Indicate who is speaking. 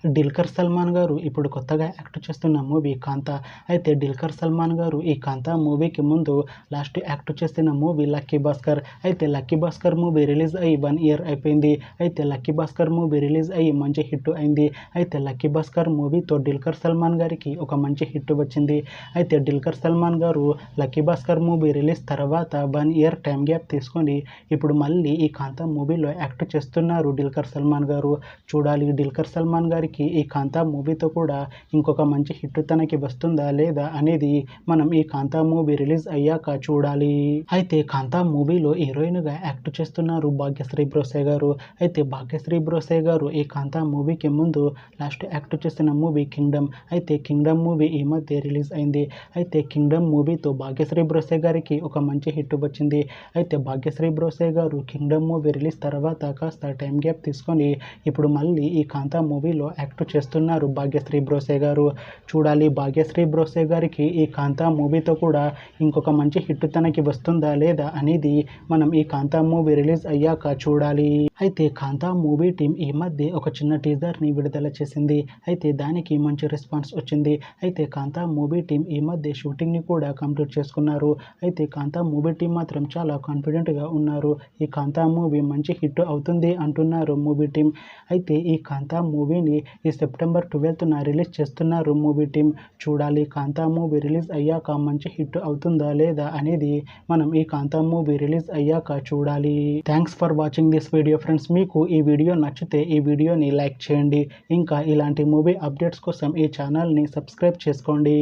Speaker 1: డుల్కర్ సల్మాన్ గారు ఇప్పుడు కొత్తగా యాక్ట్ చేస్తున్న మూవీ 'కాంతా'. అయితే డుల్కర్ సల్మాన్ గారు ఈ 'కాంతా' మూవీకి ముందు లాస్ట్ యాక్ట్ చేసిన మూవీ 'లక్కీ భాస్కర్'. అయితే 'లక్కీ భాస్కర్' మూవీ రిలీజ్ అయ్యి 1 ఇయర్ అయిపోయింది. అయితే 'లక్కీ భాస్కర్' మూవీ రిలీజ్ అయ్యి మంచి హిట్ అయింది. అయితే 'లక్కీ భాస్కర్' మూవీతో డుల్కర్ సల్మాన్ గారికి ఒక మంచి హిట్ వచ్చింది. అయితే డుల్కర్ సల్మాన్ గారు 'లక్కీ భాస్కర్' మూవీ రిలీజ్ తర్వాత 1 ఇయర్ టైం గ్యాప్ తీసుకొని ఇప్పుడు మళ్ళీ ఈ 'కాంతా' మూవీలో యాక్ట్ చేస్తున్నారు డుల్కర్ సల్మాన్ గారు. చూడాలి డుల్కర్ సల్మాన్ గారికి ఈ 'కాంతా' మూవీతో కూడా ఇంకొక మంచి హిట్ తనకి వస్తుందా లేదా అనేది మనం ఈ 'కాంతా' మూవీ రిలీజ్ అయ్యాక చూడాలి. అయితే 'కాంతా' మూవీలో హీరోయిన్గా యాక్ట్ చేస్తున్నారు భాగ్యశ్రీ బ్రోసే గారు. అయితే భాగ్యశ్రీ బ్రోసే గారు ఈ 'కాంతా' మూవీకి ముందు లాస్ట్ యాక్ట్ చేసిన మూవీ 'కింగ్డమ్'. అయితే 'కింగ్డమ్' మూవీ ఈ మధ్య రిలీజ్ అయింది. అయితే 'కింగ్డమ్' మూవీతో భాగ్యశ్రీ బ్రోసే గారికి ఒక మంచి హిట్ వచ్చింది. అయితే భాగ్యశ్రీ బ్రోసే గారు 'కింగ్డమ్' మూవీ రిలీజ్ తర్వాత కాస్త టైం గ్యాప్ తీసుకొని ఇప్పుడు మళ్ళీ ఈ 'కాంతా' మూవీలో యాక్ట్ చేస్తున్నారు భాగ్యశ్రీ బ్రోసే గారు. చూడాలి భాగ్యశ్రీ బ్రోసే గారికి ఈ 'కాంతా' మూవీతో కూడా ఇంకొక మంచి హిట్ తనకి వస్తుందా లేదా అనేది మనం ఈ 'కాంతా' మూవీ రిలీజ్ అయ్యాక చూడాలి. అయితే 'కాంతా' మూవీ టీం ఈ మధ్య ఒక చిన్న టీజర్ని విడుదల చేసింది. అయితే దానికి మంచి రెస్పాన్స్ వచ్చింది. అయితే 'కాంతా' మూవీ టీం ఈ మధ్య షూటింగ్ని కూడా కంప్లీట్ చేసుకున్నారు. అయితే 'కాంతా' మూవీ టీం మాత్రం చాలా కాన్ఫిడెంట్గా ఉన్నారు. ఈ 'కాంతా' మూవీ మంచి హిట్ అవుతుంది అంటున్నారు మూవీ టీం. అయితే ఈ 'కాంతా' మూవీని ఈ సెప్టెంబర్ 12న రిలీజ్ చేస్తున్నారు మూవీ టీం. చూడాలి 'కాంతా' మూవీ రిలీజ్ అయ్యాక మంచి హిట్ అవుతుందా లేదా అనేది మనం ఈ 'కాంతా' మూవీ రిలీజ్ అయ్యాక చూడాలి. Thanks for watching this video friends. మీకు ఈ వీడియో నచ్చితే ఈ వీడియోని లైక్ చేయండి. ఇంకా ఇలాంటి మూవీ అప్డేట్స్ కోసం ఈ ఛానల్ని సబ్స్క్రైబ్ చేసుకోండి.